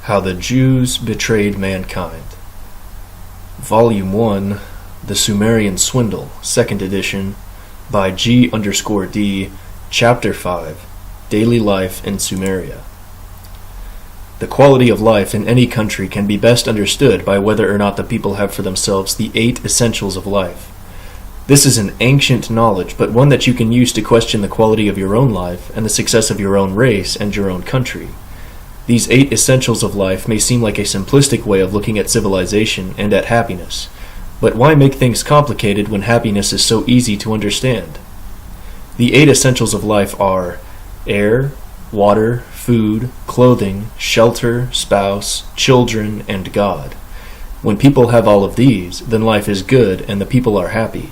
How the Jews Betrayed Mankind. Volume 1, The Sumerian Swindle, 2nd edition, by G_D, Chapter 5, Daily Life in Sumeria. The quality of life in any country can be best understood by whether or not the people have for themselves the 8 essentials of life. This is an ancient knowledge, but one that you can use to question the quality of your own life and the success of your own race and your own country. These 8 essentials of life may seem like a simplistic way of looking at civilization and at happiness, but why make things complicated when happiness is so easy to understand? The 8 essentials of life are air, water, food, clothing, shelter, spouse, children, and God. When people have all of these, then life is good and the people are happy.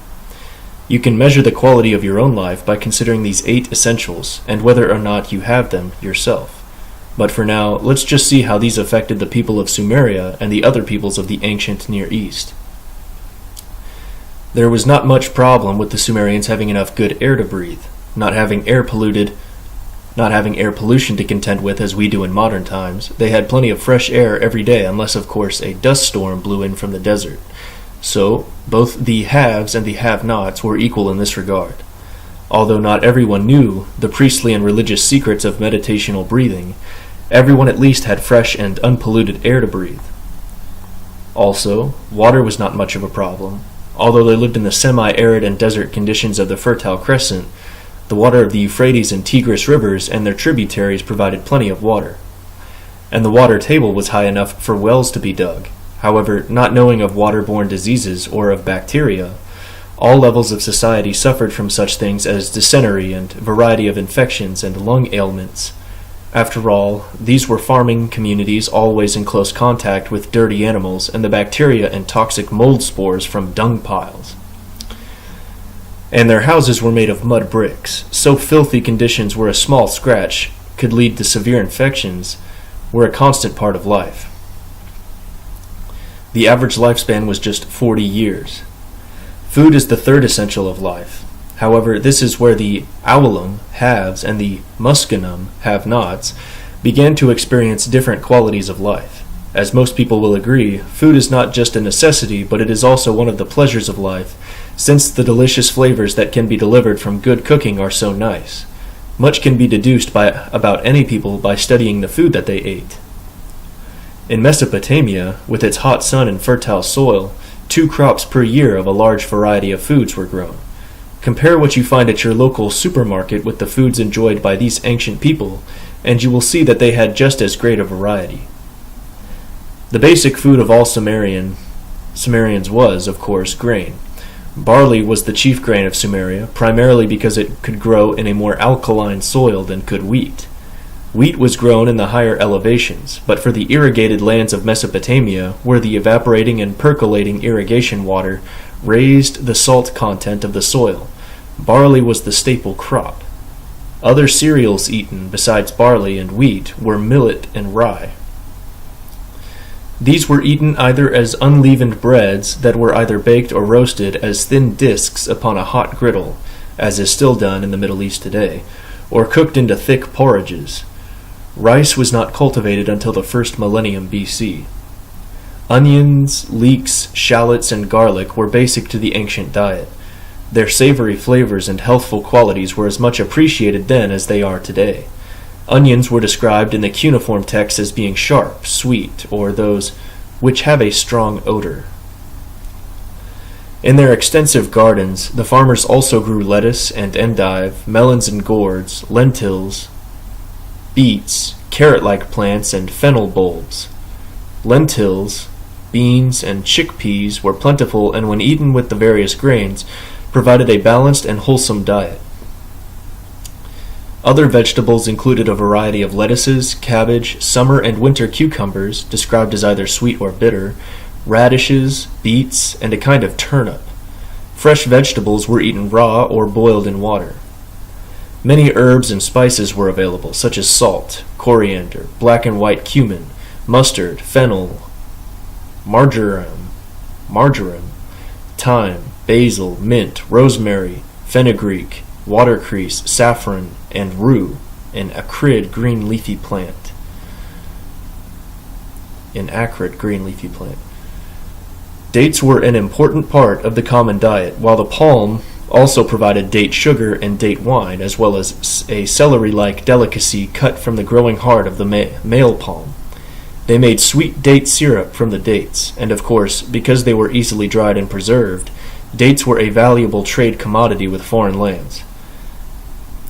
You can measure the quality of your own life by considering these 8 essentials and whether or not you have them yourself. But for now, let's just see how these affected the people of Sumeria and the other peoples of the ancient Near East. There was not much problem with the Sumerians having enough good air to breathe, not having air pollution to contend with as we do in modern times. They had plenty of fresh air every day, unless of course a dust storm blew in from the desert. So, both the haves and the have-nots were equal in this regard. Although not everyone knew the priestly and religious secrets of meditational breathing, everyone at least had fresh and unpolluted air to breathe. Also, water was not much of a problem. Although they lived in the semi-arid and desert conditions of the Fertile Crescent, the water of the Euphrates and Tigris rivers and their tributaries provided plenty of water. And the water table was high enough for wells to be dug. However, not knowing of waterborne diseases or of bacteria, all levels of society suffered from such things as dysentery and variety of infections and lung ailments. After all, these were farming communities always in close contact with dirty animals and the bacteria and toxic mold spores from dung piles. And their houses were made of mud bricks, so filthy conditions where a small scratch could lead to severe infections were a constant part of life. The average lifespan was just 40 years. Food is the 3rd essential of life. However, this is where the owlum, haves, and the muscanum, have-nots, began to experience different qualities of life. As most people will agree, food is not just a necessity, but it is also one of the pleasures of life, since the delicious flavors that can be delivered from good cooking are so nice. Much can be deduced about any people by studying the food that they ate. In Mesopotamia, with its hot sun and fertile soil, 2 crops per year of a large variety of foods were grown. Compare what you find at your local supermarket with the foods enjoyed by these ancient people, and you will see that they had just as great a variety. The basic food of all Sumerians was, of course, grain. Barley was the chief grain of Sumeria, primarily because it could grow in a more alkaline soil than could wheat. Wheat was grown in the higher elevations, but for the irrigated lands of Mesopotamia, where the evaporating and percolating irrigation water raised the salt content of the soil, barley was the staple crop. Other cereals eaten, besides barley and wheat, were millet and rye. These were eaten either as unleavened breads that were either baked or roasted as thin discs upon a hot griddle, as is still done in the Middle East today, or cooked into thick porridges. Rice was not cultivated until the 1st millennium BC. Onions, leeks, shallots, and garlic were basic to the ancient diet. Their savory flavors and healthful qualities were as much appreciated then as they are today. Onions were described in the cuneiform text as being sharp, sweet, or those which have a strong odor. In their extensive gardens, the farmers also grew lettuce and endive, melons and gourds, lentils, beets, carrot-like plants, and fennel bulbs. Lentils, beans, and chickpeas were plentiful and when eaten with the various grains, provided a balanced and wholesome diet. Other vegetables included a variety of lettuces, cabbage, summer and winter cucumbers, described as either sweet or bitter, radishes, beets, and a kind of turnip. Fresh vegetables were eaten raw or boiled in water. Many herbs and spices were available, such as salt, coriander, black and white cumin, mustard, fennel, marjoram, thyme, basil, mint, rosemary, fenugreek, watercress, saffron, and rue, an acrid green leafy plant. an acrid green leafy plant. Dates were an important part of the common diet, while the palm also provided date sugar and date wine, as well as a celery-like delicacy cut from the growing heart of the male palm. They made sweet date syrup from the dates, and of course, because they were easily dried and preserved, dates were a valuable trade commodity with foreign lands.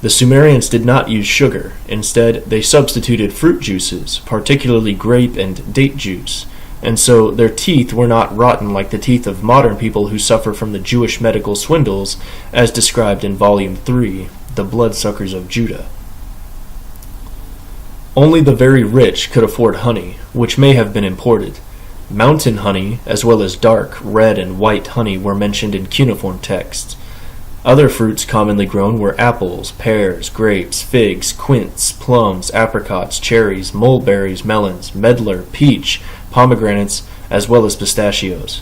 The Sumerians did not use sugar. Instead, they substituted fruit juices, particularly grape and date juice, and so their teeth were not rotten like the teeth of modern people who suffer from the Jewish medical swindles, as described in Volume 3, The Bloodsuckers of Judah. Only the very rich could afford honey, which may have been imported. Mountain honey, as well as dark, red, and white honey were mentioned in cuneiform texts. Other fruits commonly grown were apples, pears, grapes, figs, quince, plums, apricots, cherries, mulberries, melons, medlar, peach, pomegranates, as well as pistachios.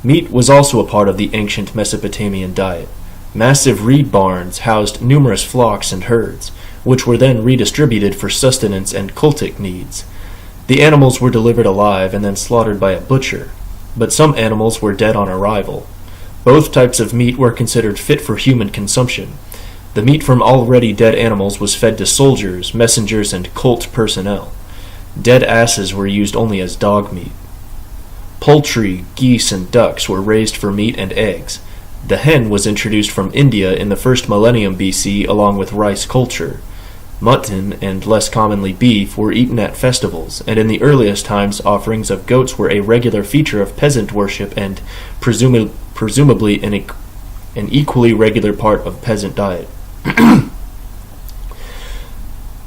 Meat was also a part of the ancient Mesopotamian diet. Massive reed barns housed numerous flocks and herds, which were then redistributed for sustenance and cultic needs. The animals were delivered alive and then slaughtered by a butcher, but some animals were dead on arrival. Both types of meat were considered fit for human consumption. The meat from already dead animals was fed to soldiers, messengers, and cult personnel. Dead asses were used only as dog meat. Poultry, geese, and ducks were raised for meat and eggs. The hen was introduced from India in the first millennium BC along with rice culture. Mutton, and less commonly beef, were eaten at festivals, and in the earliest times offerings of goats were a regular feature of peasant worship and presumably an equally regular part of peasant diet.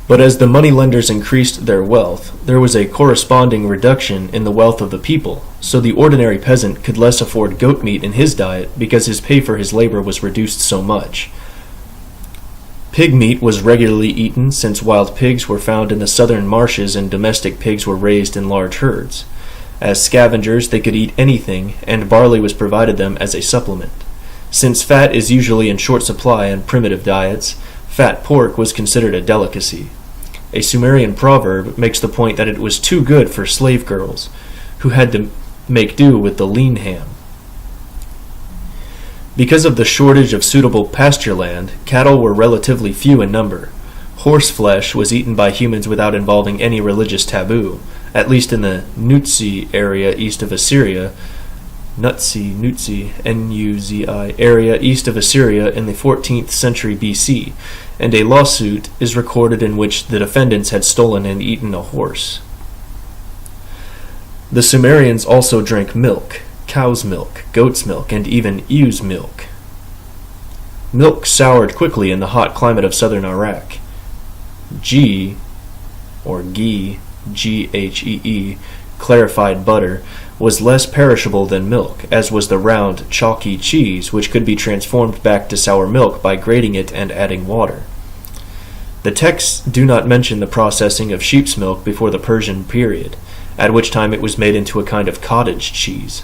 But as the moneylenders increased their wealth, there was a corresponding reduction in the wealth of the people, so the ordinary peasant could less afford goat meat in his diet because his pay for his labor was reduced so much. Pig meat was regularly eaten since wild pigs were found in the southern marshes and domestic pigs were raised in large herds. As scavengers, they could eat anything, and barley was provided them as a supplement. Since fat is usually in short supply in primitive diets, fat pork was considered a delicacy. A Sumerian proverb makes the point that it was too good for slave girls, who had to make do with the lean ham. Because of the shortage of suitable pasture land, cattle were relatively few in number. Horse flesh was eaten by humans without involving any religious taboo, at least in the Nutsi area east of Assyria, Nutsi, N-U-Z-I, area east of Assyria in the 14th century BC, and a lawsuit is recorded in which the defendants had stolen and eaten a horse. The Sumerians also drank milk, cow's milk, goat's milk, and even ewe's milk. Milk soured quickly in the hot climate of southern Iraq. Ghee, G-H-E-E, clarified butter, was less perishable than milk, as was the round, chalky cheese, which could be transformed back to sour milk by grating it and adding water. The texts do not mention the processing of sheep's milk before the Persian period, at which time it was made into a kind of cottage cheese.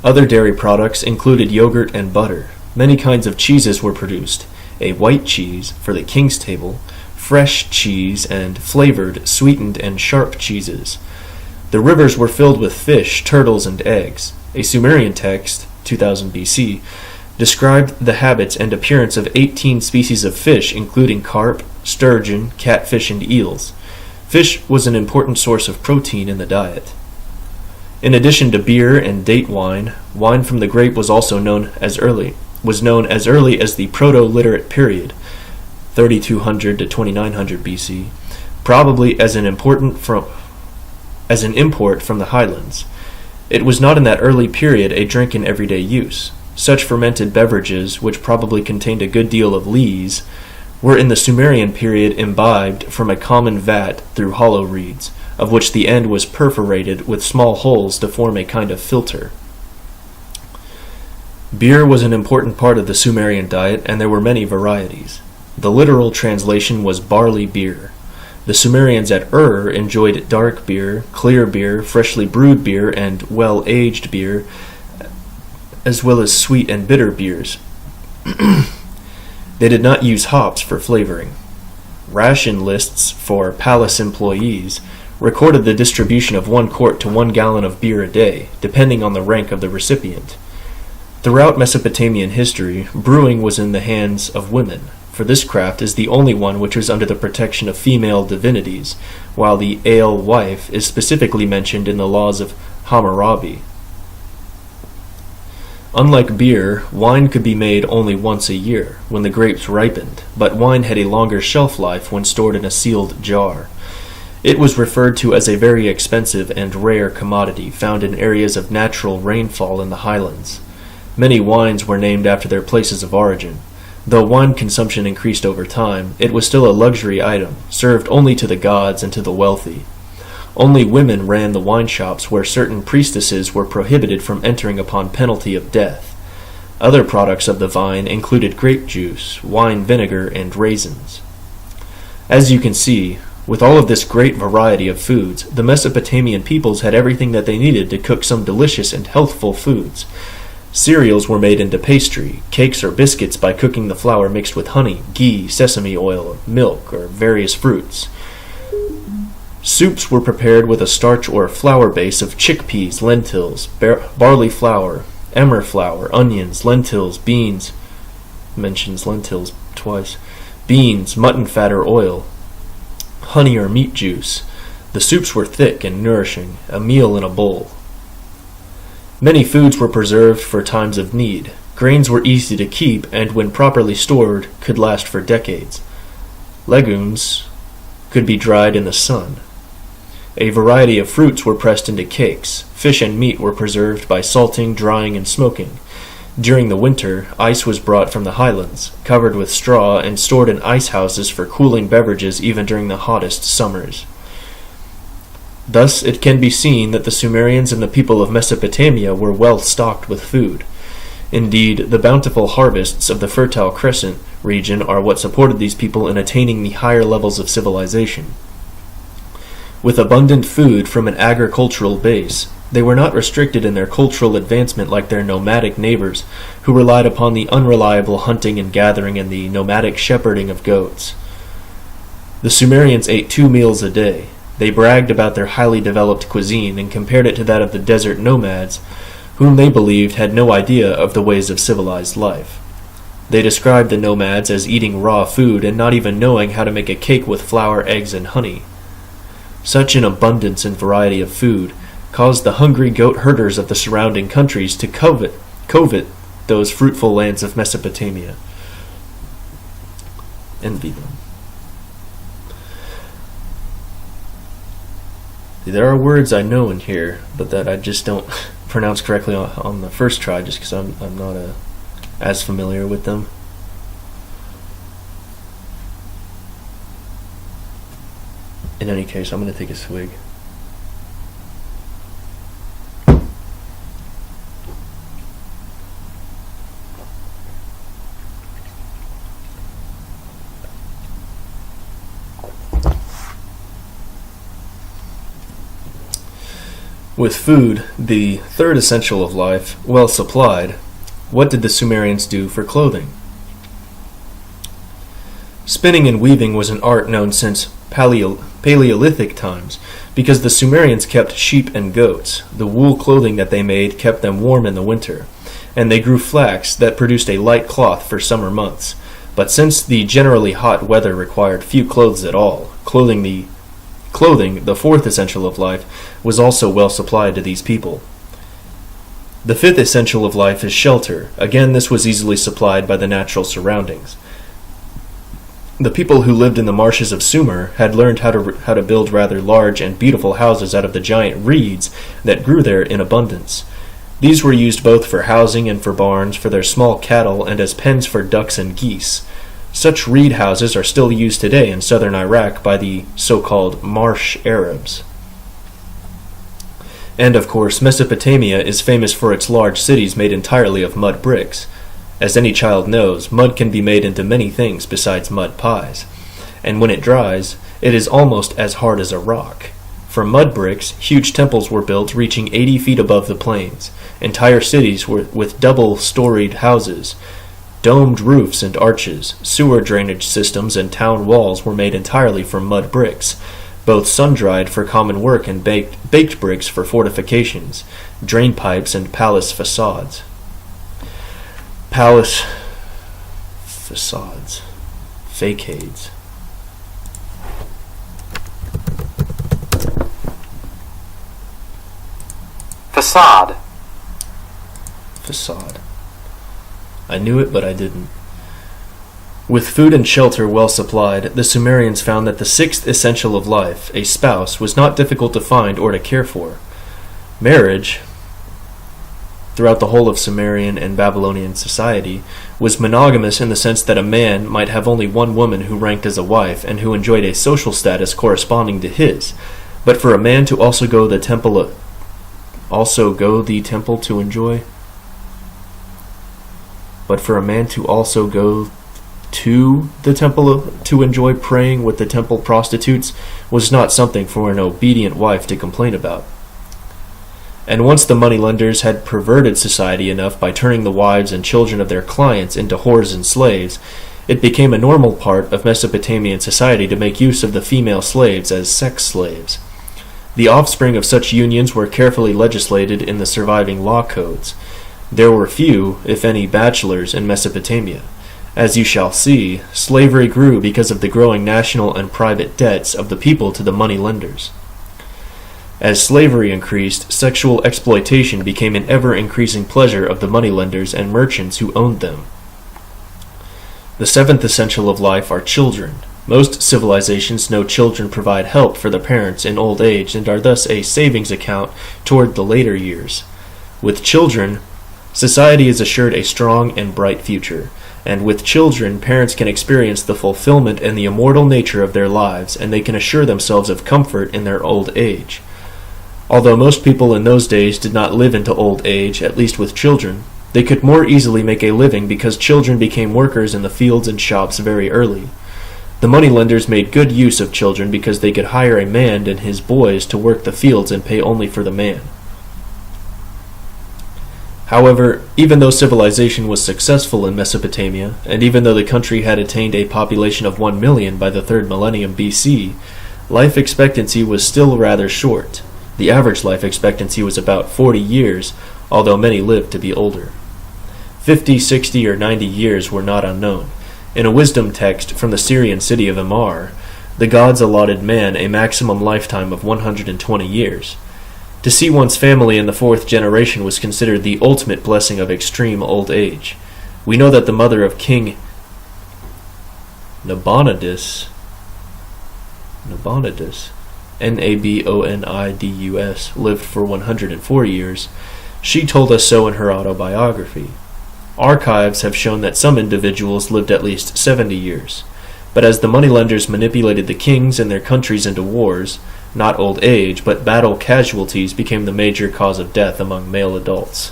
Other dairy products included yogurt and butter. Many kinds of cheeses were produced: a white cheese for the king's table, fresh cheese, and flavored, sweetened, and sharp cheeses. The rivers were filled with fish, turtles, and eggs. A Sumerian text, 2000 BC, described the habits and appearance of 18 species of fish, including carp, sturgeon, catfish, and eels. Fish was an important source of protein in the diet. In addition to beer and date wine, wine from the grape was also known as early as the Proto-Literate period, 3200 to 2900 BC, probably as an import from the highlands. It was not in that early period a drink in everyday use. Such fermented beverages, which probably contained a good deal of lees, were in the Sumerian period imbibed from a common vat through hollow reeds, of which the end was perforated with small holes to form a kind of filter. Beer was an important part of the Sumerian diet, and there were many varieties. The literal translation was barley beer. The Sumerians at Ur enjoyed dark beer, clear beer, freshly brewed beer, and well-aged beer, as well as sweet and bitter beers. They did not use hops for flavoring. Ration lists for palace employees recorded the distribution of 1 quart to 1 gallon of beer a day, depending on the rank of the recipient. Throughout Mesopotamian history, brewing was in the hands of women, for this craft is the only one which was under the protection of female divinities, while the alewife is specifically mentioned in the laws of Hammurabi. Unlike beer, wine could be made only once a year, when the grapes ripened, but wine had a longer shelf life when stored in a sealed jar. It was referred to as a very expensive and rare commodity found in areas of natural rainfall in the highlands. Many wines were named after their places of origin. Though wine consumption increased over time, it was still a luxury item, served only to the gods and to the wealthy. Only women ran the wine shops where certain priestesses were prohibited from entering upon penalty of death. Other products of the vine included grape juice, wine vinegar, and raisins. As you can see, with all of this great variety of foods, the Mesopotamian peoples had everything that they needed to cook some delicious and healthful foods. Cereals were made into pastry, cakes or biscuits by cooking the flour mixed with honey, ghee, sesame oil, milk, or various fruits. Soups were prepared with a starch or flour base of chickpeas, lentils, barley flour, emmer flour, onions, lentils, beans, mentions lentils twice, beans, mutton fat or oil, honey or meat juice. The soups were thick and nourishing, a meal in a bowl. Many foods were preserved for times of need. Grains were easy to keep and, when properly stored, could last for decades. Legumes could be dried in the sun. A variety of fruits were pressed into cakes. Fish and meat were preserved by salting, drying, and smoking. During the winter, ice was brought from the highlands, covered with straw, and stored in ice houses for cooling beverages even during the hottest summers. Thus, it can be seen that the Sumerians and the people of Mesopotamia were well stocked with food. Indeed, the bountiful harvests of the Fertile Crescent region are what supported these people in attaining the higher levels of civilization. With abundant food from an agricultural base, they were not restricted in their cultural advancement like their nomadic neighbors, who relied upon the unreliable hunting and gathering and the nomadic shepherding of goats. The Sumerians ate 2 meals a day. They bragged about their highly developed cuisine and compared it to that of the desert nomads, whom they believed had no idea of the ways of civilized life. They described the nomads as eating raw food and not even knowing how to make a cake with flour, eggs, and honey. Such an abundance and variety of food caused the hungry goat herders of the surrounding countries to covet those fruitful lands of Mesopotamia. Envy them. There are words I know in here, but that I just don't pronounce correctly on the first try, just because I'm not as familiar with them. In any case, I'm going to take a swig. With food, the third essential of life, well supplied, what did the Sumerians do for clothing? Spinning and weaving was an art known since Paleolithic times, because the Sumerians kept sheep and goats. The wool clothing that they made kept them warm in the winter, and they grew flax that produced a light cloth for summer months. But since the generally hot weather required few clothes at all, clothing, the fourth essential of life, was also well supplied to these people. The fifth essential of life is shelter. Again, this was easily supplied by the natural surroundings. The people who lived in the marshes of Sumer had learned how to build rather large and beautiful houses out of the giant reeds that grew there in abundance. These were used both for housing and for barns for their small cattle and as pens for ducks and geese. Such reed houses are still used today in southern Iraq by the so-called marsh Arabs. And of course, Mesopotamia is famous for its large cities made entirely of mud bricks. As any child knows, mud can be made into many things besides mud pies, and when it dries, it is almost as hard as a rock. From mud bricks, huge temples were built reaching 80 feet above the plains. Entire cities were with double-storied houses, domed roofs and arches, sewer drainage systems, and town walls were made entirely from mud bricks. both sun-dried for common work and baked bricks for fortifications, drain pipes, and palace facades. Palace facades. Facades. Facade. Facade. I knew it, but I didn't. With food and shelter well supplied, the Sumerians found that the sixth essential of life, a spouse, was not difficult to find or to care for. Marriage, throughout the whole of Sumerian and Babylonian society, was monogamous in the sense that a man might have only one woman who ranked as a wife and who enjoyed a social status corresponding to his, but for a man to also go the temple to enjoy. But for a man to also go to the temple to enjoy praying with the temple prostitutes was not something for an obedient wife to complain about. And once the moneylenders had perverted society enough by turning the wives and children of their clients into whores and slaves, it became a normal part of Mesopotamian society to make use of the female slaves as sex slaves. The offspring of such unions were carefully legislated in the surviving law codes. There were few, if any, bachelors in Mesopotamia. As you shall see, slavery grew because of the growing national and private debts of the people to the moneylenders. As slavery increased, sexual exploitation became an ever-increasing pleasure of the moneylenders and merchants who owned them. The seventh essential of life are children. Most civilizations know children provide help for the parents in old age and are thus a savings account toward the later years. With children, society is assured a strong and bright future, and with children, parents can experience the fulfillment and the immortal nature of their lives, and they can assure themselves of comfort in their old age. Although most people in those days did not live into old age, at least with children, they could more easily make a living because children became workers in the fields and shops very early. The moneylenders made good use of children because they could hire a man and his boys to work the fields and pay only for the man. However, even though civilization was successful in Mesopotamia, and even though the country had attained a population of 1 million by the 3rd millennium BC, life expectancy was still rather short. The average life expectancy was about 40 years, although many lived to be older. 50, 60, or 90 years were not unknown. In a wisdom text from the Syrian city of Amar, the gods allotted man a maximum lifetime of 120 years. To see one's family in the 4th generation was considered the ultimate blessing of extreme old age. We know that the mother of King Nabonidus, Nabonidus, lived for 104 years. She told us so in her autobiography. Archives have shown that some individuals lived at least 70 years. But as the moneylenders manipulated the kings and their countries into wars, not old age, but battle casualties became the major cause of death among male adults.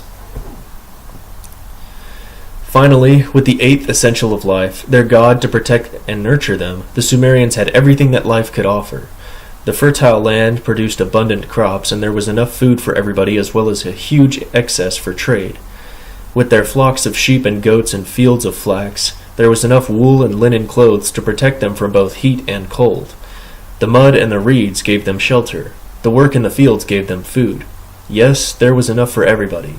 Finally, with the 8th essential of life, their god to protect and nurture them, the Sumerians had everything that life could offer. The fertile land produced abundant crops, and there was enough food for everybody as well as a huge excess for trade. With their flocks of sheep and goats and fields of flax, there was enough wool and linen clothes to protect them from both heat and cold. The mud and the reeds gave them shelter. The work in the fields gave them food. Yes, there was enough for everybody.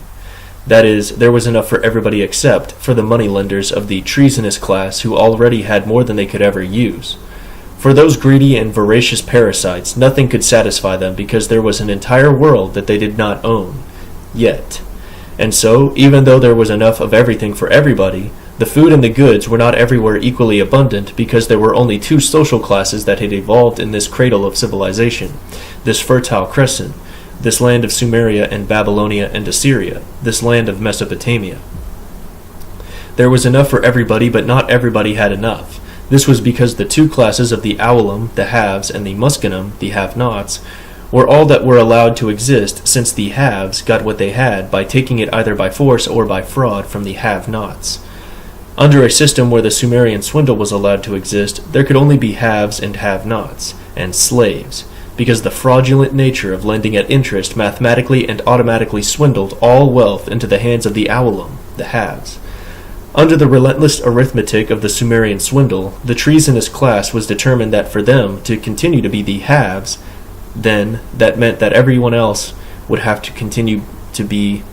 That is, there was enough for everybody except for the moneylenders of the treasonous class who already had more than they could ever use. For those greedy and voracious parasites, nothing could satisfy them because there was an entire world that they did not own, yet. And so, even though there was enough of everything for everybody, the food and the goods were not everywhere equally abundant because there were only 2 social classes that had evolved in this cradle of civilization, this fertile crescent, this land of Sumeria and Babylonia and Assyria, this land of Mesopotamia. There was enough for everybody, but not everybody had enough. This was because the 2 classes of the Aulim, the haves, and the Muskanum, the have-nots, were all that were allowed to exist, since the haves got what they had by taking it either by force or by fraud from the have-nots. Under a system where the Sumerian swindle was allowed to exist, there could only be haves and have-nots, and slaves, because the fraudulent nature of lending at interest mathematically and automatically swindled all wealth into the hands of the Aulim, the haves. Under the relentless arithmetic of the Sumerian Swindle, the treasonous class was determined that for them to continue to be the haves, then that meant that everyone else would have to continue to be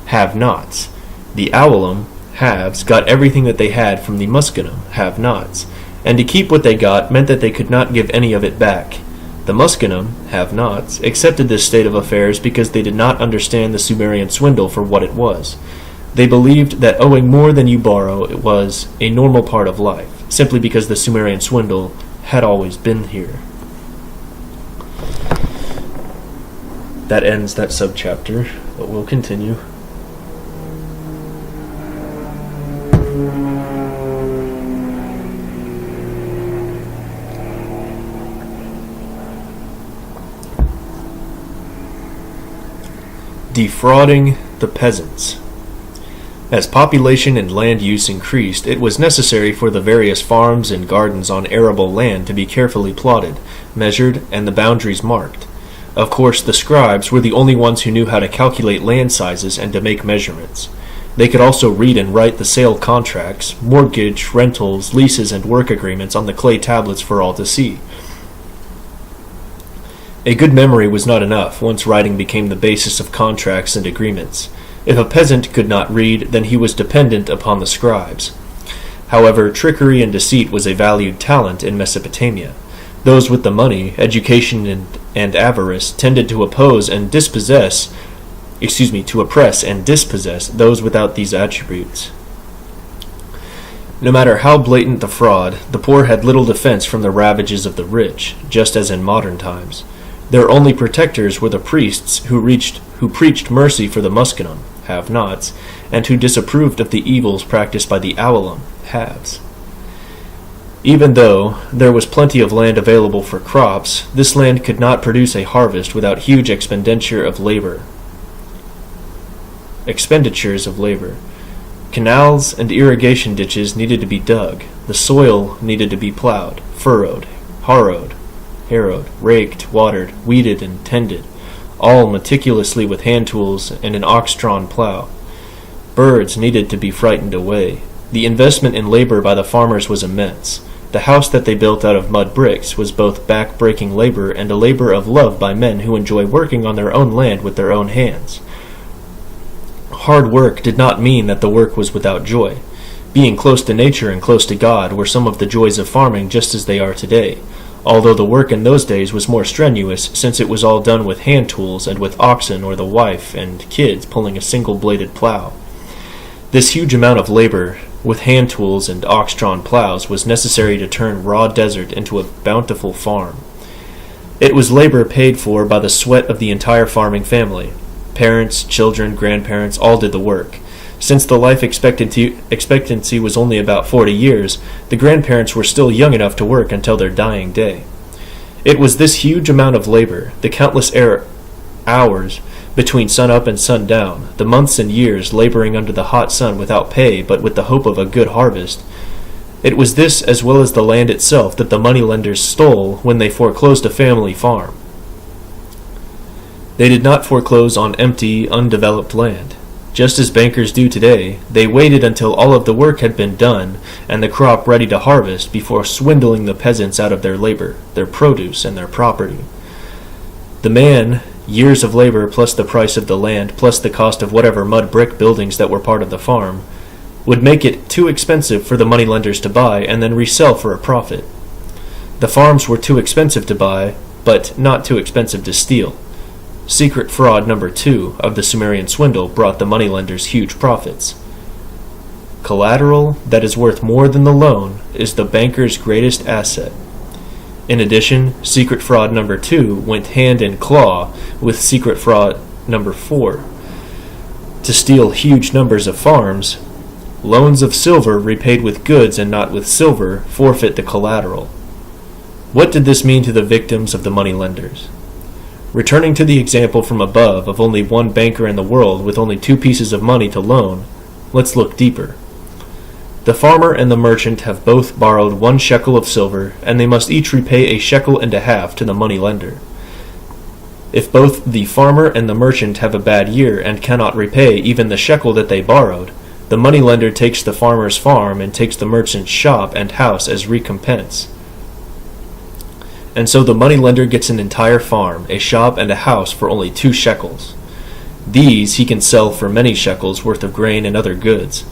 have-nots. The Aulam, haves, got everything that they had from the Muskanum, have-nots, and to keep what they got meant that they could not give any of it back. The Muskanum, have-nots, accepted this state of affairs because they did not understand the Sumerian Swindle for what it was. They believed that owing more than you borrow was a normal part of life, simply because the Sumerian Swindle had always been here. That ends that subchapter, but we'll continue. Defrauding the peasants. As population and land use increased, it was necessary for the various farms and gardens on arable land to be carefully plotted, measured, and the boundaries marked. Of course, the scribes were the only ones who knew how to calculate land sizes and to make measurements. They could also read and write the sale contracts, mortgage, rentals, leases, and work agreements on the clay tablets for all to see. A good memory was not enough once writing became the basis of contracts and agreements. If a peasant could not read, then he was dependent upon the scribes. However, trickery and deceit was a valued talent in Mesopotamia. Those with the money, education, and avarice tended to oppress and dispossess those without these attributes. No matter how blatant the fraud, the poor had little defense from the ravages of the rich, just as in modern times. Their only protectors were the priests who preached mercy for the Muskanum, have-nots, and who disapproved of the evils practiced by the Aulam, haves. Even though there was plenty of land available for crops, this land could not produce a harvest without huge expenditures of labor. Canals and irrigation ditches needed to be dug. The soil needed to be plowed, furrowed, harrowed, raked, watered, weeded, and tended, all meticulously with hand tools and an ox-drawn plow. Birds needed to be frightened away. The investment in labor by the farmers was immense. The house that they built out of mud bricks was both back-breaking labor and a labor of love by men who enjoy working on their own land with their own hands. Hard work did not mean that the work was without joy. Being close to nature and close to God were some of the joys of farming just as they are today, although the work in those days was more strenuous since it was all done with hand tools and with oxen or the wife and kids pulling a single-bladed plow. This huge amount of labor with hand tools and ox-drawn plows was necessary to turn raw desert into a bountiful farm. It was labor paid for by the sweat of the entire farming family. Parents, children, grandparents all did the work. Since the life expectancy was only about 40 years, the grandparents were still young enough to work until their dying day. It was this huge amount of labor, the countless hours between sun-up and sundown, the months and years laboring under the hot sun without pay but with the hope of a good harvest. It was this, as well as the land itself, that the moneylenders stole when they foreclosed a family farm. They did not foreclose on empty, undeveloped land. Just as bankers do today, they waited until all of the work had been done and the crop ready to harvest before swindling the peasants out of their labor, their produce, and their property. The man, years of labor plus the price of the land plus the cost of whatever mud brick buildings that were part of the farm, would make it too expensive for the moneylenders to buy and then resell for a profit. The farms were too expensive to buy, but not too expensive to steal. Secret fraud number 2 of the Sumerian Swindle brought the moneylenders huge profits. Collateral that is worth more than the loan is the banker's greatest asset. In addition, secret fraud number 2 went hand in claw with secret fraud number 4. To steal huge numbers of farms, loans of silver repaid with goods and not with silver forfeit the collateral. What did this mean to the victims of the moneylenders? Returning to the example from above of only one banker in the world with only 2 pieces of money to loan, let's look deeper. The farmer and the merchant have both borrowed 1 shekel of silver, and they must each repay 1.5 shekels to the moneylender. If both the farmer and the merchant have a bad year and cannot repay even the shekel that they borrowed, The moneylender takes the farmer's farm and takes the merchant's shop and house as recompense. And so the moneylender gets an entire farm, a shop, and a house for only 2 shekels. These he can sell for many shekels worth of grain and other goods.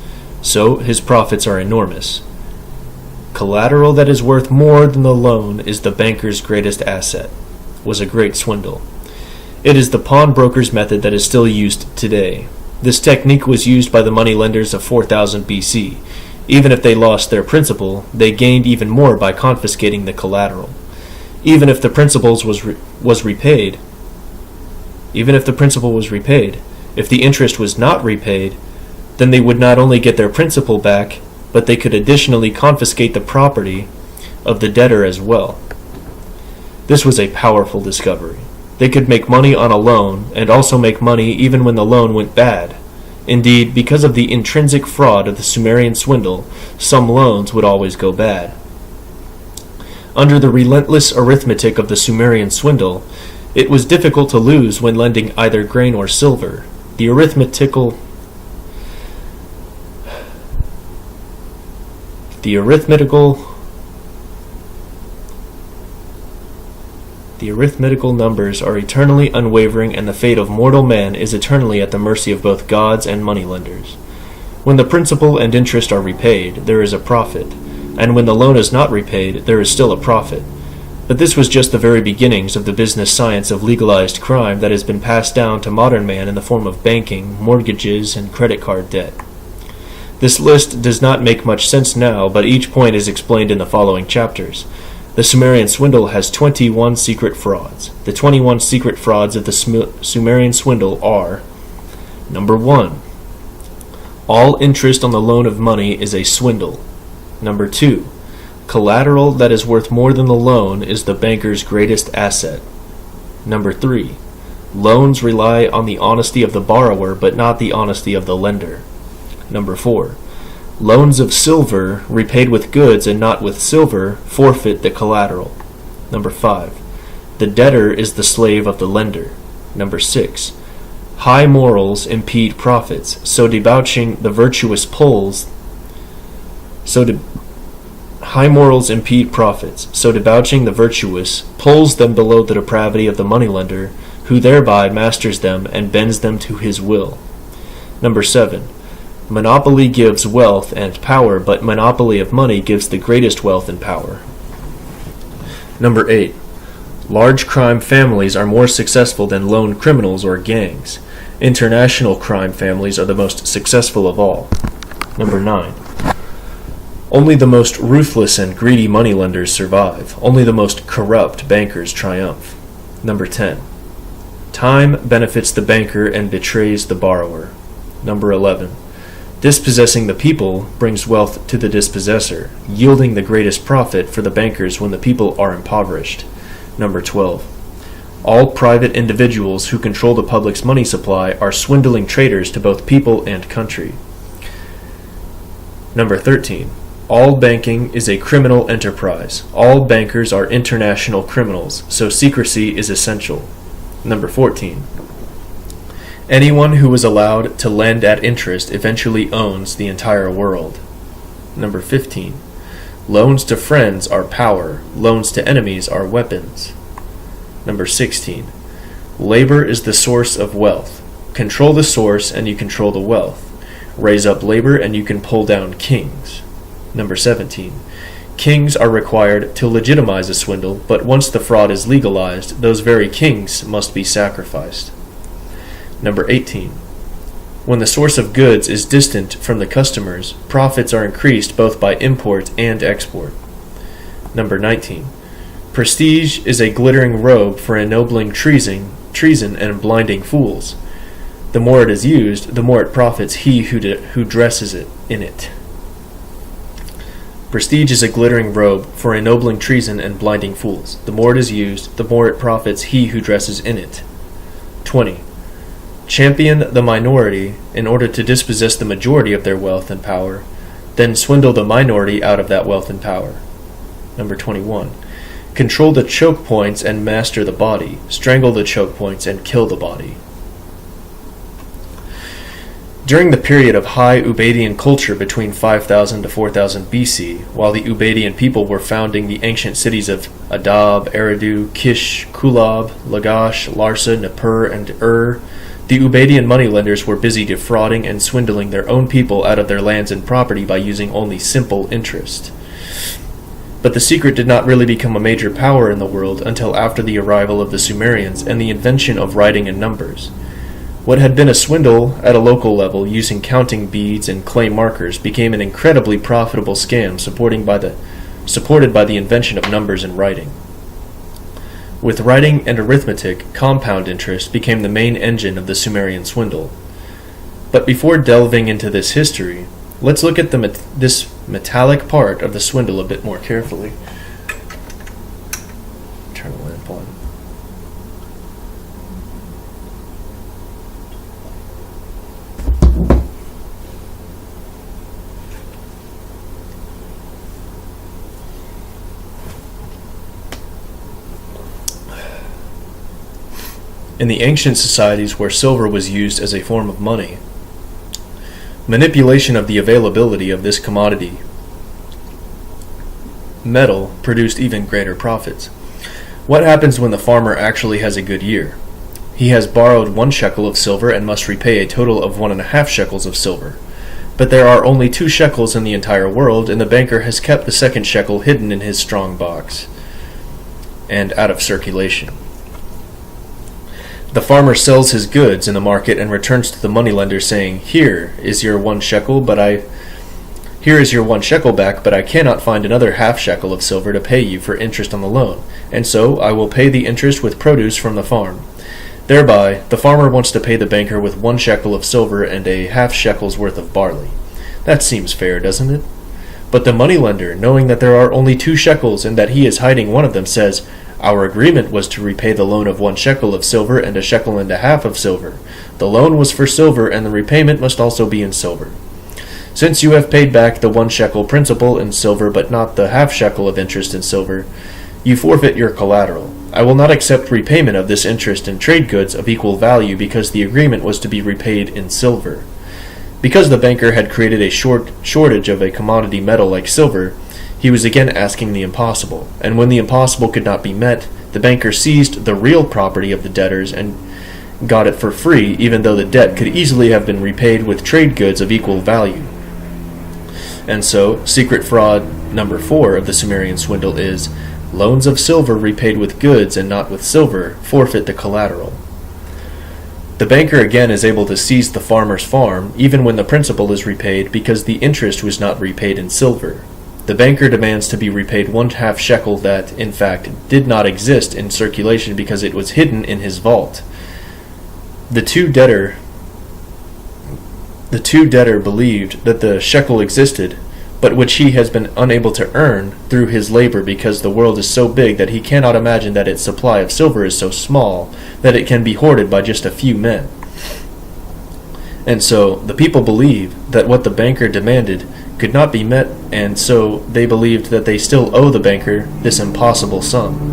So his profits are enormous. Collateral that is worth more than the loan is the banker's greatest asset, was a great swindle. It is the pawnbroker's method that is still used today. This technique was used by the moneylenders of 4000 BC. Even if they lost their principal, they gained even more by confiscating the collateral. Even if the principal was repaid, if the interest was not repaid, then they would not only get their principal back, but they could additionally confiscate the property of the debtor as well. This was a powerful discovery. They could make money on a loan, and also make money even when the loan went bad. Indeed, because of the intrinsic fraud of the Sumerian swindle, some loans would always go bad. Under the relentless arithmetic of the Sumerian swindle, it was difficult to lose when lending either grain or silver. The arithmetical numbers are eternally unwavering, and the fate of mortal man is eternally at the mercy of both gods and moneylenders. When the principal and interest are repaid, there is a profit, and when the loan is not repaid, there is still a profit. But this was just the very beginnings of the business science of legalized crime that has been passed down to modern man in the form of banking, mortgages, and credit card debt. This list does not make much sense now, but each point is explained in the following chapters. The Sumerian swindle has 21 secret frauds. The 21 secret frauds of the Sumerian swindle are: Number 1. All interest on the loan of money is a swindle. Number 2. Collateral that is worth more than the loan is the banker's greatest asset. Number 3. Loans rely on the honesty of the borrower but not the honesty of the lender. Number 4. Loans of silver, repaid with goods and not with silver, forfeit the collateral. Number 5. The debtor is the slave of the lender. Number 6. High morals impede profits, so debauching the virtuous pulls them below the depravity of the moneylender, who thereby masters them and bends them to his will. Number 7. Monopoly gives wealth and power, but monopoly of money gives the greatest wealth and power. Number 8. Large crime families are more successful than lone criminals or gangs. International crime families are the most successful of all. Number 9. Only the most ruthless and greedy moneylenders survive. Only the most corrupt bankers triumph. Number 10. Time benefits the banker and betrays the borrower. Number 11. Dispossessing the people brings wealth to the dispossessor, yielding the greatest profit for the bankers when the people are impoverished. Number 12. All private individuals who control the public's money supply are swindling traitors to both people and country. Number 13. All banking is a criminal enterprise. All bankers are international criminals, so secrecy is essential. Number 14. Anyone who is allowed to lend at interest eventually owns the entire world. Number 15. Loans to friends are power. Loans to enemies are weapons. Number 16. Labor is the source of wealth. Control the source and you control the wealth. Raise up labor and you can pull down kings. Number 17. Kings are required to legitimize a swindle, but once the fraud is legalized, those very kings must be sacrificed. Number 18. When the source of goods is distant from the customers, profits are increased both by import and export. Number 19. Prestige is a glittering robe for ennobling treason and blinding fools. The more it is used, the more it profits he who dresses it in it. Prestige is a glittering robe for ennobling treason and blinding fools. The more it is used, the more it profits he who dresses in it. 20. Champion the minority in order to dispossess the majority of their wealth and power, then swindle the minority out of that wealth and power. Number 21. Control the choke points and master the body. Strangle the choke points and kill the body. During the period of high Ubaidian culture between 5000 to 4000 BC, while the Ubaidian people were founding the ancient cities of Adab, Eridu, Kish, Kulab, Lagash, Larsa, Nippur, and Ur, the Ubaidian moneylenders were busy defrauding and swindling their own people out of their lands and property by using only simple interest. But the secret did not really become a major power in the world until after the arrival of the Sumerians and the invention of writing in numbers. What had been a swindle at a local level using counting beads and clay markers became an incredibly profitable scam supported by the invention of numbers and writing. With writing and arithmetic, compound interest became the main engine of the Sumerian swindle. But before delving into this history, let's look at this metallic part of the swindle a bit more carefully. Turn the lamp on. In the ancient societies where silver was used as a form of money, manipulation of the availability of this commodity metal produced even greater profits. What happens when the farmer actually has a good year? He has borrowed 1 shekel of silver and must repay a total of 1.5 shekels of silver. But there are only 2 shekels in the entire world, and the banker has kept the 2nd shekel hidden in his strong box and out of circulation. The farmer sells his goods in the market and returns to the moneylender saying, Here is your 1 shekel back, but I cannot find another half shekel of silver to pay you for interest on the loan, and so I will pay the interest with produce from the farm. Thereby, the farmer wants to pay the banker with 1 shekel of silver and a half shekel's worth of barley. That seems fair, doesn't it? But the moneylender, knowing that there are only 2 shekels and that he is hiding one of them, says, Our agreement was to repay the loan of 1 shekel of silver and 1.5 shekels of silver. The loan was for silver, and the repayment must also be in silver. Since you have paid back the 1 shekel principal in silver, but not the half shekel of interest in silver, you forfeit your collateral. I will not accept repayment of this interest in trade goods of equal value because the agreement was to be repaid in silver. Because the banker had created a shortage of a commodity metal like silver, he was again asking the impossible, and when the impossible could not be met, the banker seized the real property of the debtors and got it for free, even though the debt could easily have been repaid with trade goods of equal value. And so, secret fraud number 4 of the Sumerian swindle is, loans of silver repaid with goods and not with silver forfeit the collateral. The banker again is able to seize the farmer's farm, even when the principal is repaid, because the interest was not repaid in silver. The banker demands to be repaid 1/2 shekel that, in fact, did not exist in circulation because it was hidden in his vault. The two debtor believed that the shekel existed, but which he has been unable to earn through his labor because the world is so big that he cannot imagine that its supply of silver is so small that it can be hoarded by just a few men. And so the people believe that what the banker demanded could not be met, and so they believed that they still owe the banker this impossible sum.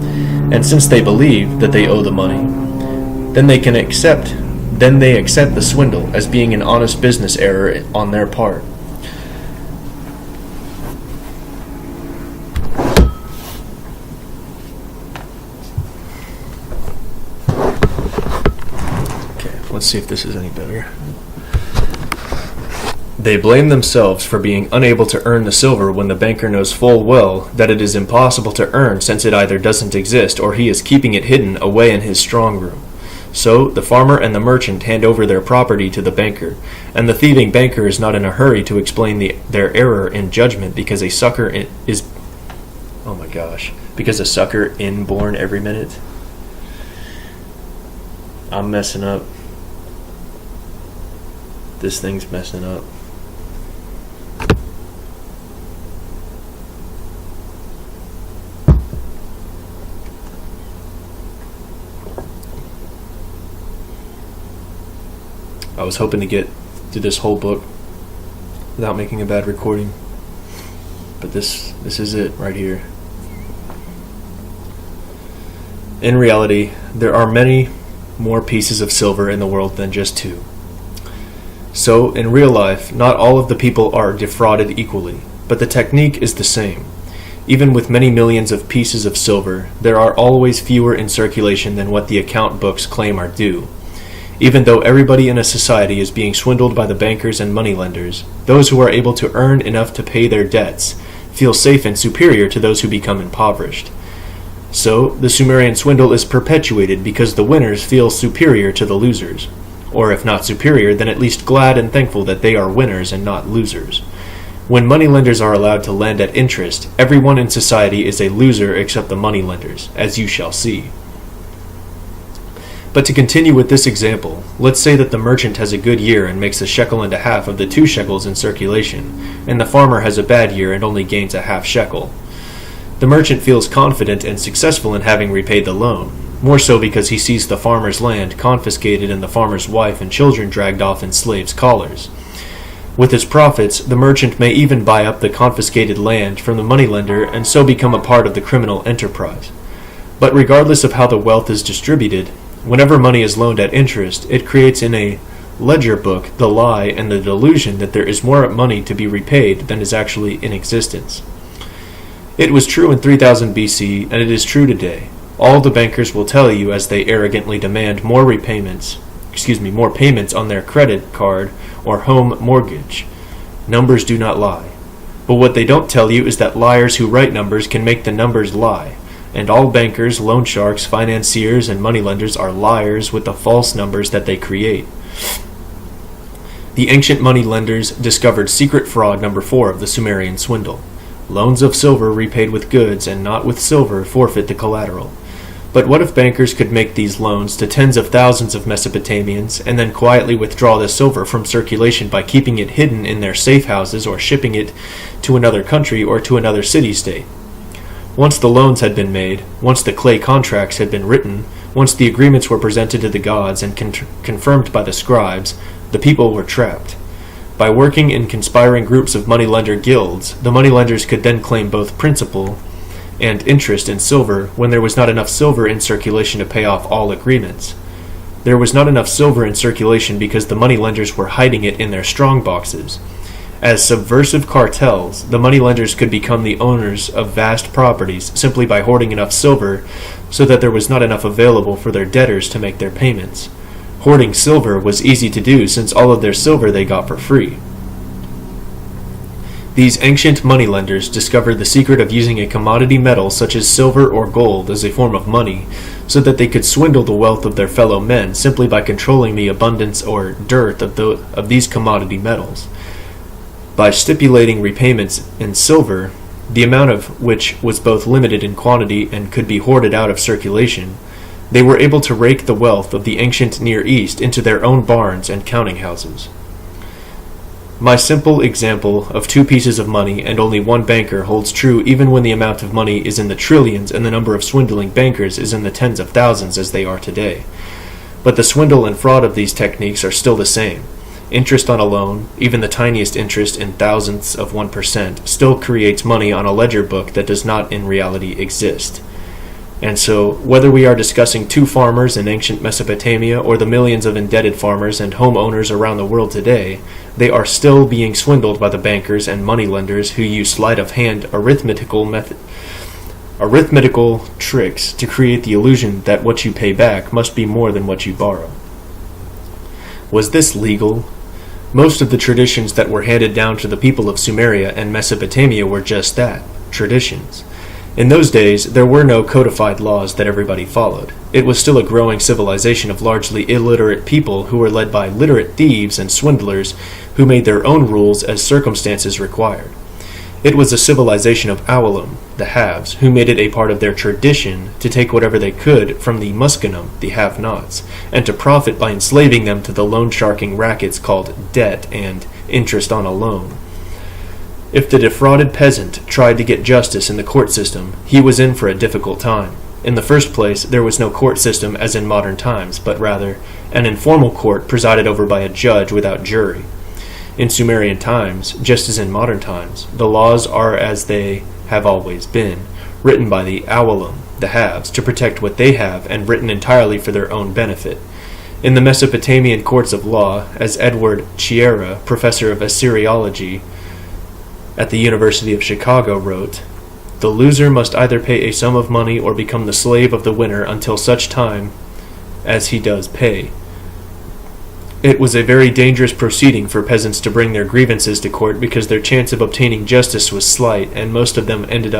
And since they believe that they owe the money, then they accept the swindle as being an honest business error on their part. Okay, let's see if this is any better. They blame themselves for being unable to earn the silver when the banker knows full well that it is impossible to earn since it either doesn't exist or he is keeping it hidden away in his strong room. So the farmer and the merchant hand over their property to the banker, and the thieving banker is not in a hurry to explain their error in judgment because a sucker inborn every minute. I'm messing up. This thing's messing up. I was hoping to get through this whole book without making a bad recording, but this is it right here. In reality, there are many more pieces of silver in the world than just 2. So, in real life, not all of the people are defrauded equally, but the technique is the same. Even with many millions of pieces of silver, there are always fewer in circulation than what the account books claim are due. Even though everybody in a society is being swindled by the bankers and moneylenders, those who are able to earn enough to pay their debts feel safe and superior to those who become impoverished. So, the Sumerian swindle is perpetuated because the winners feel superior to the losers. Or if not superior, then at least glad and thankful that they are winners and not losers. When moneylenders are allowed to lend at interest, everyone in society is a loser except the moneylenders, as you shall see. But to continue with this example, let's say that the merchant has a good year and makes 1.5 shekels of the 2 shekels in circulation, and the farmer has a bad year and only gains a half shekel. The merchant feels confident and successful in having repaid the loan, more so because he sees the farmer's land confiscated and the farmer's wife and children dragged off in slaves' collars. With his profits, the merchant may even buy up the confiscated land from the moneylender and so become a part of the criminal enterprise. But regardless of how the wealth is distributed, whenever money is loaned at interest, it creates in a ledger book the lie and the delusion that there is more money to be repaid than is actually in existence. It was true in 3000 BC, and it is true today. All the bankers will tell you as they arrogantly demand more payments on their credit card or home mortgage. Numbers do not lie. But what they don't tell you is that liars who write numbers can make the numbers lie. And all bankers, loan sharks, financiers, and moneylenders are liars with the false numbers that they create. The ancient moneylenders discovered secret fraud number 4 of the Sumerian swindle. Loans of silver repaid with goods and not with silver forfeit the collateral. But what if bankers could make these loans to tens of thousands of Mesopotamians and then quietly withdraw the silver from circulation by keeping it hidden in their safe houses or shipping it to another country or to another city-state? Once the loans had been made, once the clay contracts had been written, once the agreements were presented to the gods and confirmed by the scribes, the people were trapped. By working in conspiring groups of moneylender guilds, the moneylenders could then claim both principal and interest in silver when there was not enough silver in circulation to pay off all agreements. There was not enough silver in circulation because the moneylenders were hiding it in their strong boxes. As subversive cartels, the moneylenders could become the owners of vast properties simply by hoarding enough silver so that there was not enough available for their debtors to make their payments. Hoarding silver was easy to do since all of their silver they got for free. These ancient moneylenders discovered the secret of using a commodity metal such as silver or gold as a form of money so that they could swindle the wealth of their fellow men simply by controlling the abundance or dearth of these commodity metals. By stipulating repayments in silver, the amount of which was both limited in quantity and could be hoarded out of circulation, they were able to rake the wealth of the ancient Near East into their own barns and counting houses. My simple example of 2 pieces of money and only 1 banker holds true even when the amount of money is in the trillions and the number of swindling bankers is in the tens of thousands as they are today. But the swindle and fraud of these techniques are still the same. Interest on a loan, even the tiniest interest in thousandths of 1%, still creates money on a ledger book that does not in reality exist. And so, whether we are discussing 2 farmers in ancient Mesopotamia or the millions of indebted farmers and homeowners around the world today, they are still being swindled by the bankers and moneylenders who use sleight-of-hand arithmetical tricks to create the illusion that what you pay back must be more than what you borrow. Was this legal? Most of the traditions that were handed down to the people of Sumeria and Mesopotamia were just that, traditions. In those days, there were no codified laws that everybody followed. It was still a growing civilization of largely illiterate people who were led by literate thieves and swindlers who made their own rules as circumstances required. It was a civilization of Awalim, the haves, who made it a part of their tradition to take whatever they could from the muskanum, the have-nots, and to profit by enslaving them to the loan-sharking rackets called debt and interest on a loan. If the defrauded peasant tried to get justice in the court system, he was in for a difficult time. In the first place, there was no court system as in modern times, but rather an informal court presided over by a judge without jury. In Sumerian times, just as in modern times, the laws are as they have always been, written by the Awalim, the haves, to protect what they have and written entirely for their own benefit. In the Mesopotamian courts of law, as Edward Chiera, professor of Assyriology at the University of Chicago, wrote, "The loser must either pay a sum of money or become the slave of the winner until such time as he does pay. It was a very dangerous proceeding for peasants to bring their grievances to court because their chance of obtaining justice was slight, and most of them ended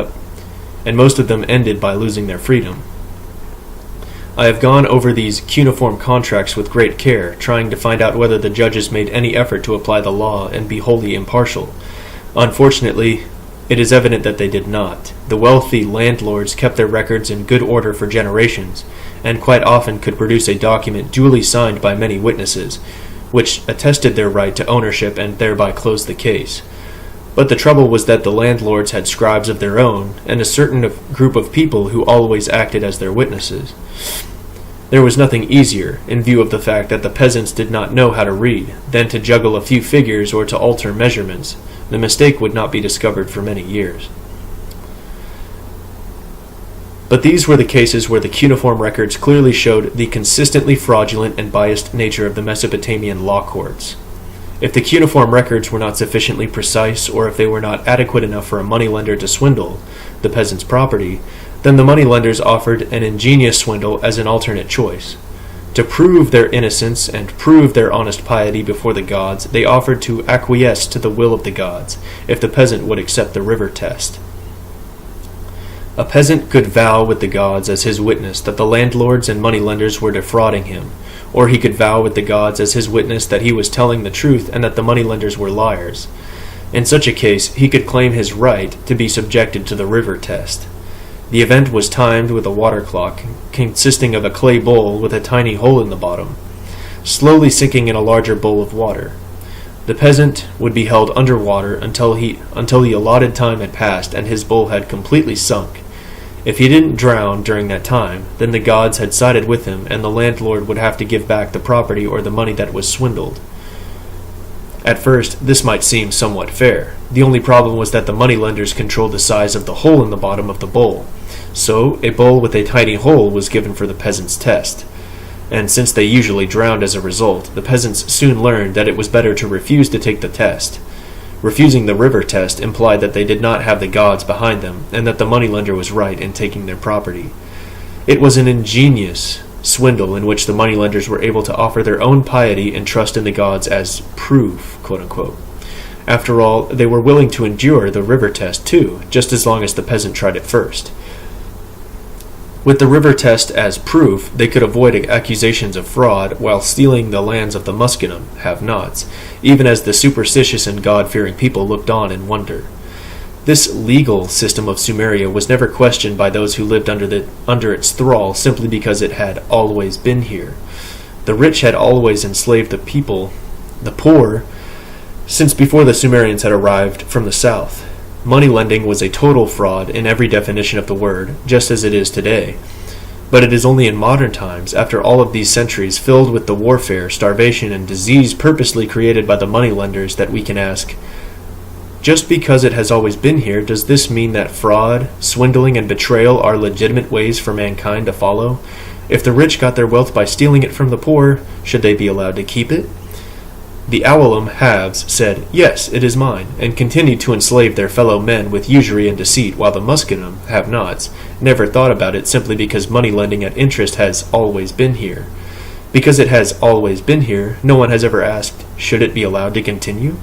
by losing their freedom. I have gone over these cuneiform contracts with great care, trying to find out whether the judges made any effort to apply the law and be wholly impartial. Unfortunately, it is evident that they did not. The wealthy landlords kept their records in good order for generations, and quite often could produce a document duly signed by many witnesses, which attested their right to ownership and thereby closed the case. But the trouble was that the landlords had scribes of their own, and a certain group of people who always acted as their witnesses. There was nothing easier, in view of the fact that the peasants did not know how to read, than to juggle a few figures or to alter measurements. The mistake would not be discovered for many years." But these were the cases where the cuneiform records clearly showed the consistently fraudulent and biased nature of the Mesopotamian law courts. If the cuneiform records were not sufficiently precise, or if they were not adequate enough for a moneylender to swindle the peasant's property, then the moneylenders offered an ingenious swindle as an alternate choice. To prove their innocence and prove their honest piety before the gods, they offered to acquiesce to the will of the gods, if the peasant would accept the river test. A peasant could vow with the gods as his witness that the landlords and moneylenders were defrauding him, or he could vow with the gods as his witness that he was telling the truth and that the moneylenders were liars. In such a case, he could claim his right to be subjected to the river test. The event was timed with a water clock, consisting of a clay bowl with a tiny hole in the bottom, slowly sinking in a larger bowl of water. The peasant would be held underwater until the allotted time had passed and his bowl had completely sunk. If he didn't drown during that time, then the gods had sided with him, and the landlord would have to give back the property or the money that was swindled. At first, this might seem somewhat fair. The only problem was that the moneylenders controlled the size of the hole in the bottom of the bowl. So, a bowl with a tiny hole was given for the peasant's test. And since they usually drowned as a result, the peasants soon learned that it was better to refuse to take the test. Refusing the river test implied that they did not have the gods behind them, and that the moneylender was right in taking their property. It was an ingenious swindle in which the moneylenders were able to offer their own piety and trust in the gods as proof, quote-unquote. After all, they were willing to endure the river test too, just as long as the peasant tried it first. With the river test as proof, they could avoid accusations of fraud while stealing the lands of the Muskenum, have-nots, even as the superstitious and God-fearing people looked on in wonder. This legal system of Sumeria was never questioned by those who lived under its thrall simply because it had always been here. The rich had always enslaved the poor, since before the Sumerians had arrived from the south. Money lending was a total fraud in every definition of the word, just as it is today. But it is only in modern times, after all of these centuries filled with the warfare, starvation, and disease purposely created by the moneylenders, that we can ask, just because it has always been here, does this mean that fraud, swindling, and betrayal are legitimate ways for mankind to follow? If the rich got their wealth by stealing it from the poor, should they be allowed to keep it? The Awalum haves said, "Yes, it is mine," and continued to enslave their fellow men with usury and deceit, while the Muskenum have-nots never thought about it simply because money lending at interest has always been here. Because it has always been here, no one has ever asked, should it be allowed to continue?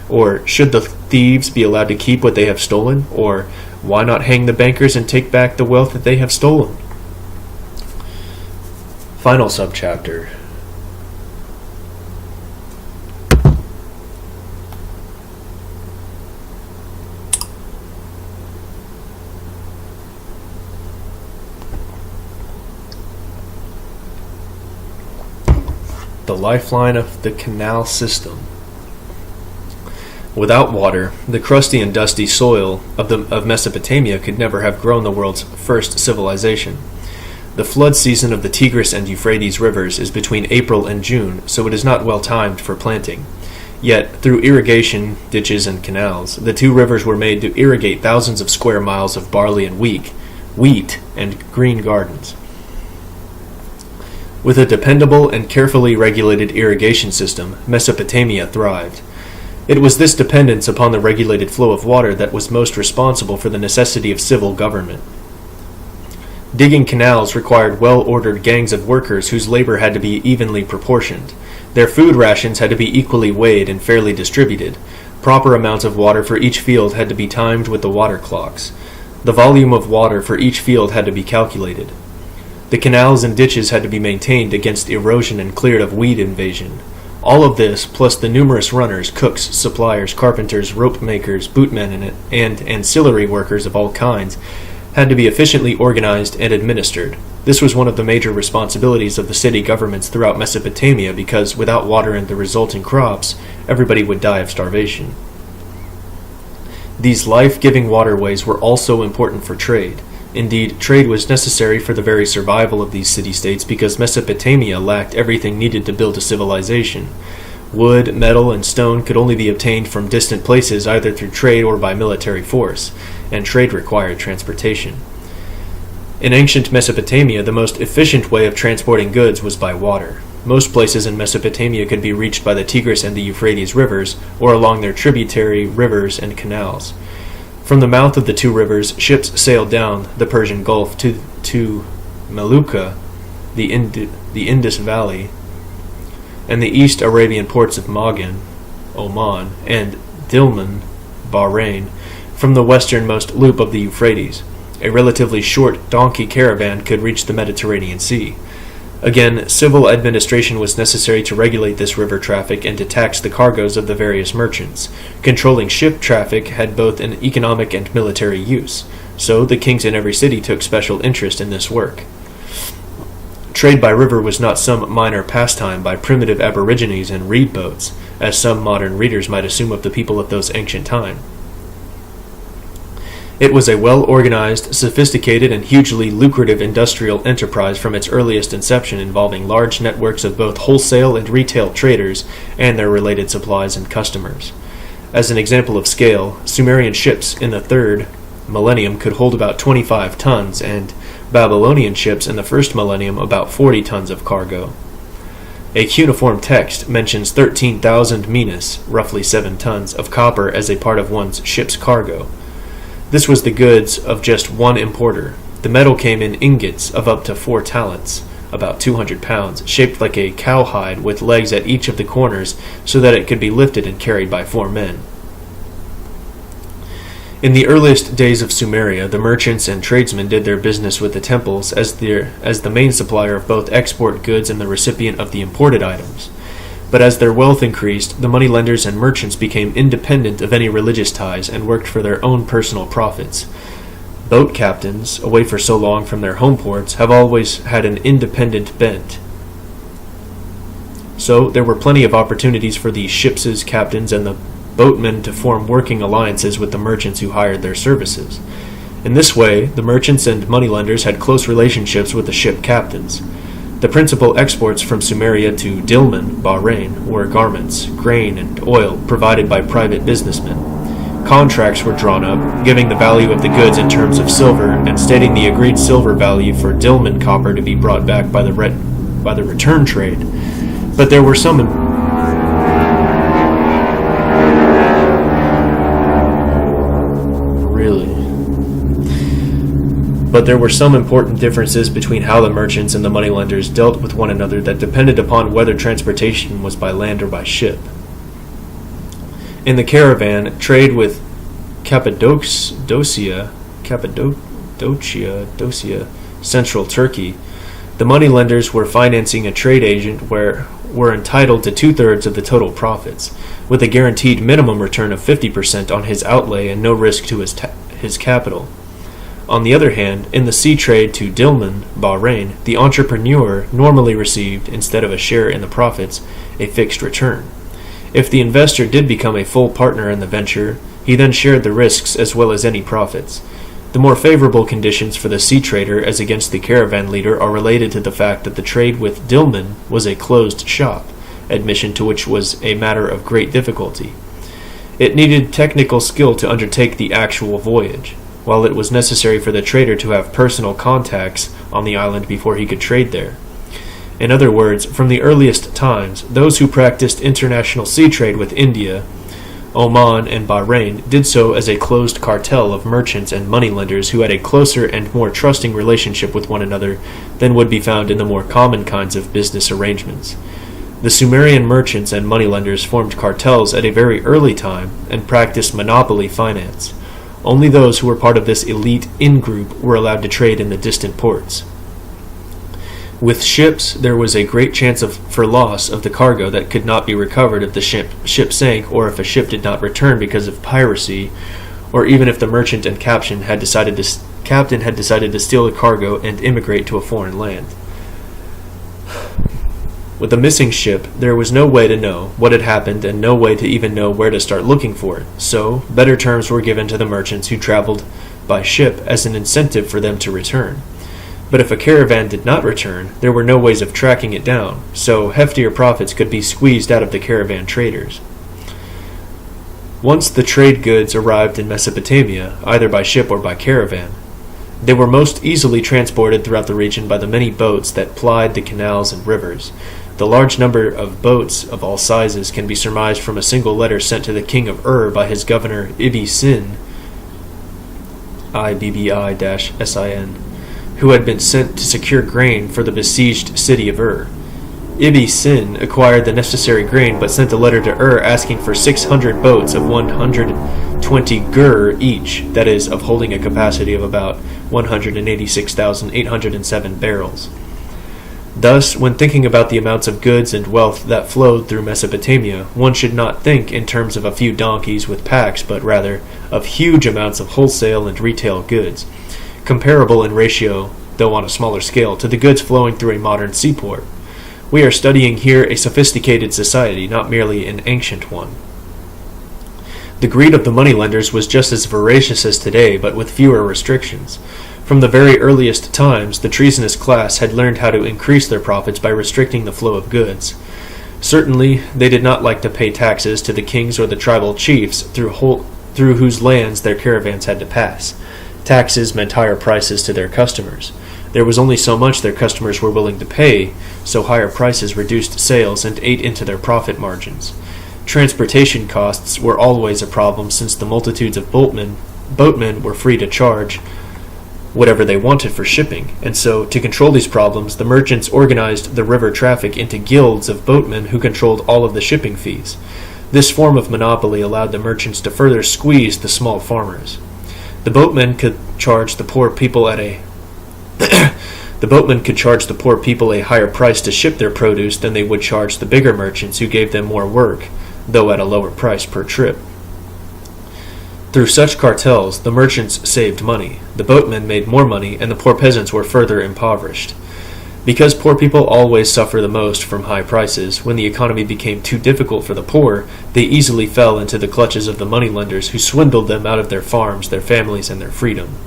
Or should the thieves be allowed to keep what they have stolen? Or why not hang the bankers and take back the wealth that they have stolen? Final subchapter. The lifeline of the canal system. Without water, the crusty and dusty soil of Mesopotamia could never have grown the world's first civilization. The flood season of the Tigris and Euphrates rivers is between April and June, so it is not well timed for planting. Yet, through irrigation, ditches, and canals, the two rivers were made to irrigate thousands of square miles of barley and wheat, and green gardens. With a dependable and carefully regulated irrigation system, Mesopotamia thrived. It was this dependence upon the regulated flow of water that was most responsible for the necessity of civil government. Digging canals required well-ordered gangs of workers whose labor had to be evenly proportioned. Their food rations had to be equally weighed and fairly distributed. Proper amounts of water for each field had to be timed with the water clocks. The volume of water for each field had to be calculated. The canals and ditches had to be maintained against erosion and cleared of weed invasion. All of this, plus the numerous runners, cooks, suppliers, carpenters, rope makers, bootmen, and ancillary workers of all kinds, had to be efficiently organized and administered. This was one of the major responsibilities of the city governments throughout Mesopotamia because without water and the resulting crops, everybody would die of starvation. These life-giving waterways were also important for trade. Indeed, trade was necessary for the very survival of these city-states because Mesopotamia lacked everything needed to build a civilization. Wood, metal, and stone could only be obtained from distant places either through trade or by military force, and trade required transportation. In ancient Mesopotamia, the most efficient way of transporting goods was by water. Most places in Mesopotamia could be reached by the Tigris and the Euphrates rivers, or along their tributary rivers and canals. From the mouth of the two rivers, ships sailed down the Persian Gulf to Melucca, the Indus Valley, and the East Arabian ports of Magan, Oman, and Dilmun, Bahrain, from the westernmost loop of the Euphrates. A relatively short donkey caravan could reach the Mediterranean Sea. Again, civil administration was necessary to regulate this river traffic and to tax the cargoes of the various merchants. Controlling ship traffic had both an economic and military use, so the kings in every city took special interest in this work. Trade by river was not some minor pastime by primitive aborigines and reed boats, as some modern readers might assume of the people of those ancient times. It was a well-organized, sophisticated, and hugely lucrative industrial enterprise from its earliest inception, involving large networks of both wholesale and retail traders and their related supplies and customers. As an example of scale, Sumerian ships in the 3rd millennium could hold about 25 tons, and Babylonian ships in the 1st millennium about 40 tons of cargo. A cuneiform text mentions 13,000 minas, roughly 7 tons, of copper as a part of one's ship's cargo. This was the goods of just one importer. The metal came in ingots of up to 4 talents, about 200 pounds, shaped like a cowhide with legs at each of the corners so that it could be lifted and carried by 4 men. In the earliest days of Sumeria, the merchants and tradesmen did their business with the temples as the main supplier of both export goods and the recipient of the imported items. But as their wealth increased, the moneylenders and merchants became independent of any religious ties and worked for their own personal profits. Boat captains, away for so long from their home ports, have always had an independent bent. So there were plenty of opportunities for the ships' captains and the boatmen to form working alliances with the merchants who hired their services. In this way, the merchants and moneylenders had close relationships with the ship captains. The principal exports from Sumeria to Dilmun, Bahrain, were garments, grain, and oil provided by private businessmen. Contracts were drawn up, giving the value of the goods in terms of silver and stating the agreed silver value for Dilmun copper to be brought back by the return trade. But there were some important differences between how the merchants and the moneylenders dealt with one another that depended upon whether transportation was by land or by ship. In the caravan, trade with Cappadocia, central Turkey, the moneylenders were financing a trade agent were entitled to 2/3 of the total profits, with a guaranteed minimum return of 50% on his outlay and no risk to his capital. On the other hand, in the sea trade to Dilmun, Bahrain, the entrepreneur normally received, instead of a share in the profits, a fixed return. If the investor did become a full partner in the venture, he then shared the risks as well as any profits. The more favorable conditions for the sea trader as against the caravan leader are related to the fact that the trade with Dilmun was a closed shop, admission to which was a matter of great difficulty. It needed technical skill to undertake the actual voyage, while it was necessary for the trader to have personal contacts on the island before he could trade there. In other words, from the earliest times, those who practiced international sea trade with India, Oman, and Bahrain did so as a closed cartel of merchants and moneylenders who had a closer and more trusting relationship with one another than would be found in the more common kinds of business arrangements. The Sumerian merchants and moneylenders formed cartels at a very early time and practiced monopoly finance. Only those who were part of this elite in-group were allowed to trade in the distant ports. With ships, there was a great chance for loss of the cargo that could not be recovered if the ship sank, or if a ship did not return because of piracy, or even if the merchant and captain had decided to steal the cargo and immigrate to a foreign land. With a missing ship, there was no way to know what had happened and no way to even know where to start looking for it, so better terms were given to the merchants who traveled by ship as an incentive for them to return. But if a caravan did not return, there were no ways of tracking it down, so heftier profits could be squeezed out of the caravan traders. Once the trade goods arrived in Mesopotamia, either by ship or by caravan, they were most easily transported throughout the region by the many boats that plied the canals and rivers. The large number of boats of all sizes can be surmised from a single letter sent to the king of Ur by his governor Ibbi-Sin, Ibbi-Sin, who had been sent to secure grain for the besieged city of Ur. Ibbi-Sin acquired the necessary grain but sent a letter to Ur asking for 600 boats of 120 gur each, that is, of holding a capacity of about 186,807 barrels. Thus, when thinking about the amounts of goods and wealth that flowed through Mesopotamia, one should not think in terms of a few donkeys with packs, but rather of huge amounts of wholesale and retail goods, comparable in ratio, though on a smaller scale, to the goods flowing through a modern seaport. We are studying here a sophisticated society, not merely an ancient one. The greed of the moneylenders was just as voracious as today, but with fewer restrictions. From the very earliest times, the treasonous class had learned how to increase their profits by restricting the flow of goods. Certainly, they did not like to pay taxes to the kings or the tribal chiefs through whose lands their caravans had to pass. Taxes meant higher prices to their customers. There was only so much their customers were willing to pay, so higher prices reduced sales and ate into their profit margins. Transportation costs were always a problem, since the multitudes of boatmen were free to charge whatever they wanted for shipping, and so, to control these problems, the merchants organized the river traffic into guilds of boatmen who controlled all of the shipping fees. This form of monopoly allowed the merchants to further squeeze the small farmers. The boatmen could charge the poor people a higher price to ship their produce than they would charge the bigger merchants who gave them more work, though at a lower price per trip. Through such cartels, the merchants saved money, the boatmen made more money, and the poor peasants were further impoverished. Because poor people always suffer the most from high prices, when the economy became too difficult for the poor, they easily fell into the clutches of the moneylenders who swindled them out of their farms, their families, and their freedom.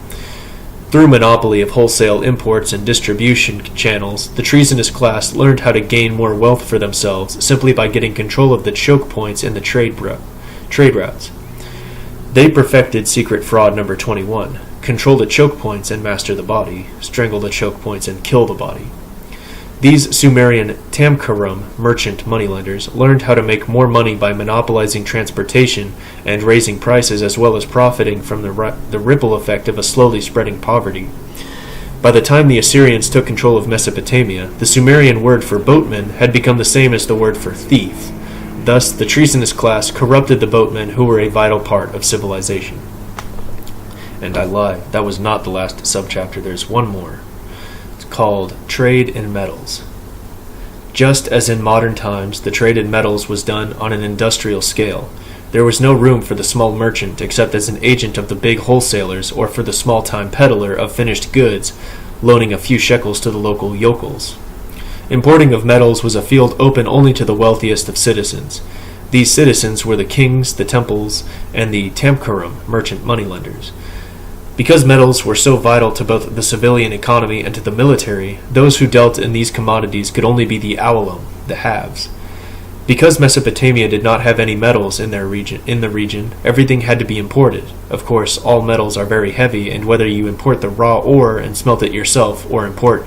Through monopoly of wholesale imports and distribution channels, the treasonous class learned how to gain more wealth for themselves simply by getting control of the choke points in the trade routes. They perfected secret fraud number 21. Control the choke points and master the body. Strangle the choke points and kill the body. These Sumerian Tamkarum merchant moneylenders learned how to make more money by monopolizing transportation and raising prices, as well as profiting from the ripple effect of a slowly spreading poverty. By the time the Assyrians took control of Mesopotamia, the Sumerian word for boatman had become the same as the word for thief. Thus, the treasonous class corrupted the boatmen, who were a vital part of civilization. And I lied. That was not the last subchapter. There's one more. It's called Trade in Metals. Just as in modern times, the trade in metals was done on an industrial scale. There was no room for the small merchant except as an agent of the big wholesalers, or for the small-time peddler of finished goods, loaning a few shekels to the local yokels. Importing of metals was a field open only to the wealthiest of citizens. These citizens were the kings, the temples, and the Tamkarum merchant moneylenders. Because metals were so vital to both the civilian economy and to the military, those who dealt in these commodities could only be the awalum, the haves. Because Mesopotamia did not have any metals in the region, everything had to be imported. Of course, all metals are very heavy, and whether you import the raw ore and smelt it yourself, or import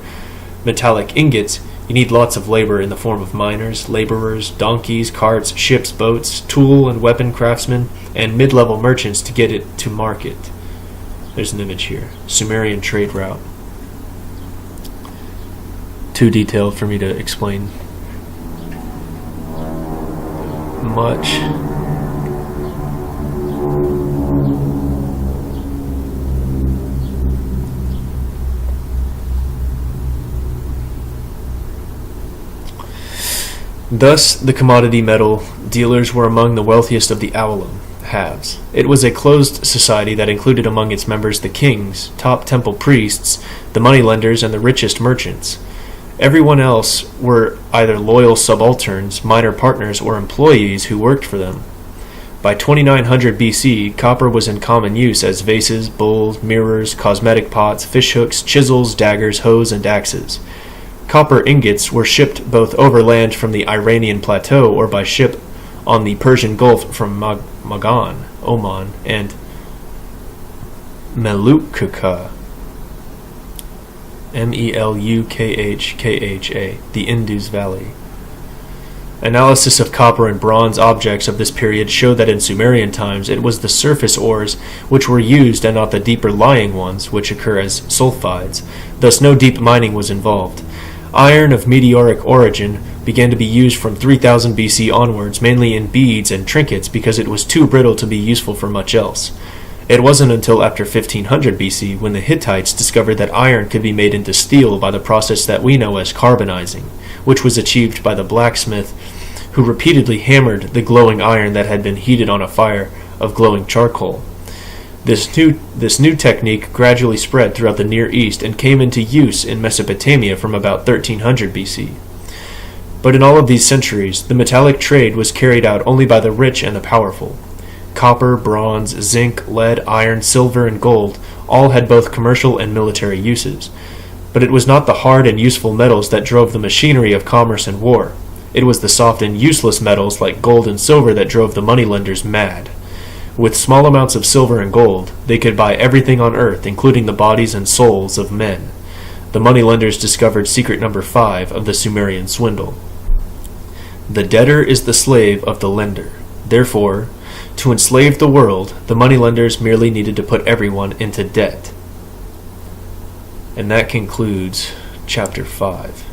metallic ingots, You need lots of labor in the form of miners, laborers, donkeys, carts, ships, boats, tool and weapon craftsmen, and mid-level merchants to get it to market. There's an image here. Sumerian trade route. Too detailed for me to explain much. Thus, the commodity metal dealers were among the wealthiest of the Awalum, halves. It was a closed society that included among its members the kings, top temple priests, the moneylenders, and the richest merchants. Everyone else were either loyal subalterns, minor partners, or employees who worked for them. By 2900 BC, copper was in common use as vases, bowls, mirrors, cosmetic pots, fishhooks, chisels, daggers, hoes, and axes. Copper ingots were shipped both overland from the Iranian plateau or by ship on the Persian Gulf from Magan, Oman, and Melukhkha, Melukhkha, the Indus Valley. Analysis of copper and bronze objects of this period show that in Sumerian times it was the surface ores which were used and not the deeper lying ones, which occur as sulfides. Thus no deep mining was involved. Iron of meteoric origin began to be used from 3000 BC onwards, mainly in beads and trinkets because it was too brittle to be useful for much else. It wasn't until after 1500 BC when the Hittites discovered that iron could be made into steel by the process that we know as carbonizing, which was achieved by the blacksmith who repeatedly hammered the glowing iron that had been heated on a fire of glowing charcoal. This new technique gradually spread throughout the Near East and came into use in Mesopotamia from about 1300 BC. But in all of these centuries, the metallic trade was carried out only by the rich and the powerful. Copper, bronze, zinc, lead, iron, silver, and gold all had both commercial and military uses. But it was not the hard and useful metals that drove the machinery of commerce and war. It was the soft and useless metals like gold and silver that drove the moneylenders mad. With small amounts of silver and gold, they could buy everything on earth, including the bodies and souls of men. The moneylenders discovered secret number 5 of the Sumerian Swindle. The debtor is the slave of the lender. Therefore, to enslave the world, the moneylenders merely needed to put everyone into debt. And that concludes Chapter 5.